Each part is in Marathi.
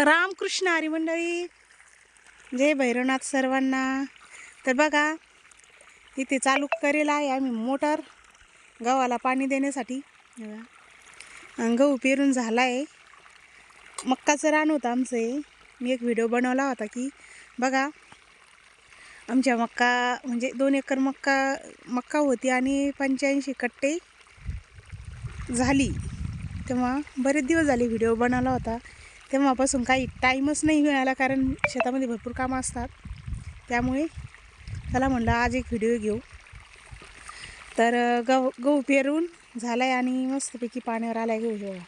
रामकृष्ण हरी मंडळी, जय भैरवनाथ सर्वांना। तर बघा इथे चालू करेल आहे आम्ही मोटर गव्हाला पाणी देण्यासाठी। गहू पेरून झाला आहे, मक्काचं रान होतं आमचं हे। मी एक व्हिडिओ बनवला होता की बघा आमच्या मक्का म्हणजे 2 एकर मक्का होती आणि 85 कट्टे झाली। तेव्हा बरेच दिवस झाले व्हिडिओ बनवला होता, तेव्हापासून काही टाईमच नाही मिळाला, कारण शेतामध्ये भरपूर कामं असतात। त्यामुळे चला म्हणलं आज एक व्हिडिओ घेऊ। तर गहू पेरून झाला आहे आणि मस्तपैकी पाण्यावर आला आहे गहू।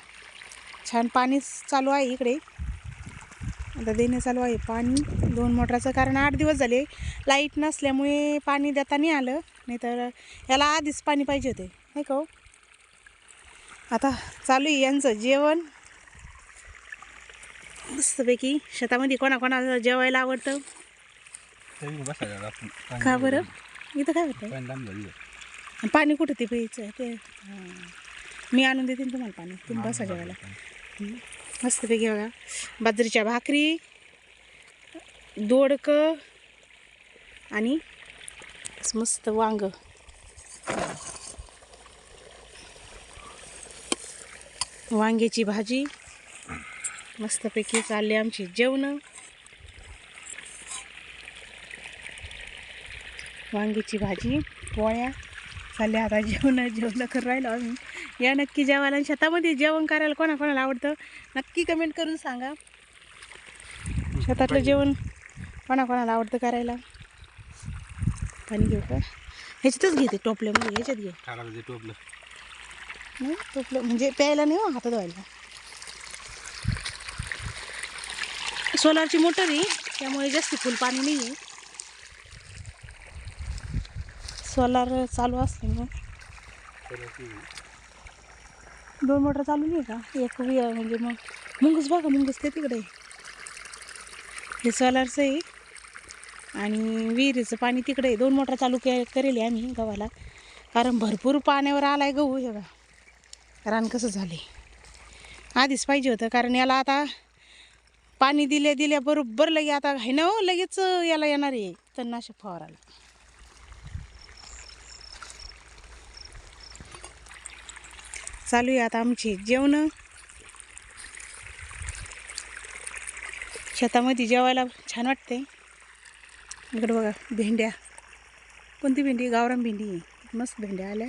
छान पाणी चालू आहे इकडे, आता देणे चालू आहे पाणी 2 मोटराचं, कारण 8 दिवस झाले लाईट नसल्यामुळे पाणी देता नाही आलं, नाही तर याला आधीच पाणी पाहिजे होते नाही का हो। आता चालू आहे यांचं जेवण मस्तपैकी। शेतामध्ये कोणाकोणाला जेवायला आवडतं का बरं? इथं काय होतं पाणी कुठं ते प्यायचं ते मी आणून देते तुम्हाला पाणी, तुम्ही बसा जेवायला मस्तपैकी। बघा बाजरीच्या भाकरी, दोडकं आणि मस्त वांग, वांग्याची भाजी मस्तपैकी चालले आमची जेवण। वांग्याची भाजी पोळ्या चालल्या, आता जेवण करून राहिलो आम्ही। या नक्की जेवायला, शेतामध्ये जेवण करायला कोणाकोणाला आवडतं नक्की कमेंट करून सांगा। शेतातलं जेवण कोणाकोणाला आवडतं करायला। पाणी घेऊ का? ह्याच्यातच घेते टोपल्यामध्ये, ह्याच्यात घे टोपलं नाही, टोपलं म्हणजे प्यायला नाही हो, हातात धुवायला। सोलारची मोटर आहे त्यामुळे जास्त फुल पाणी नाही आहे, सोलार चालू असते मग 2 मोटर चालू नाही का? एक म्हणजे मग मुंगूस बघा, मुंगूस ते तिकडे हे सोलारचं आहे आणि विहिरीचं पाणी तिकडे आहे। 2 मोटर चालू करेल आम्ही गव्हाला, कारण भरपूर पाण्यावर आलाय गहू। हे बघा रान कसं झाले, आधीच पाहिजे होतं, कारण याला आता पाणी दिल्या बरोबर लगे आता आहे ना हो, लगेच याला येणार आहे तणनाशक फवारायला। चालू आहे आता आमची जेवण। शेतामध्ये जेवायला छान वाटते। इकडे बघा भेंड्या, कोणती भेंडी? गावरान भेंडी आहे, मस्त भेंड्या आल्या।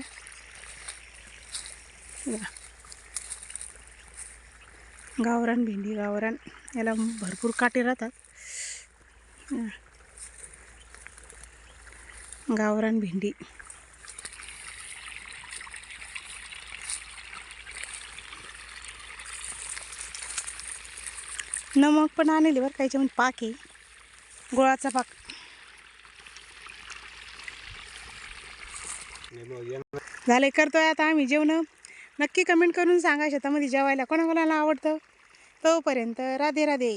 गावरान भेंडी, गावरान याला भरपूर काटे राहतात। गावरान भेंडी नमक पण आणले बरं, कायच्या म्हणजे पाक आहे, गुळाचा पाक झाले। करतोय आता आम्ही जेवण, नक्की कमेंट करून सांगा शेतामध्ये जेवायला कोणाकोणाला आवडतं। तोपर्यंत राधे राधे।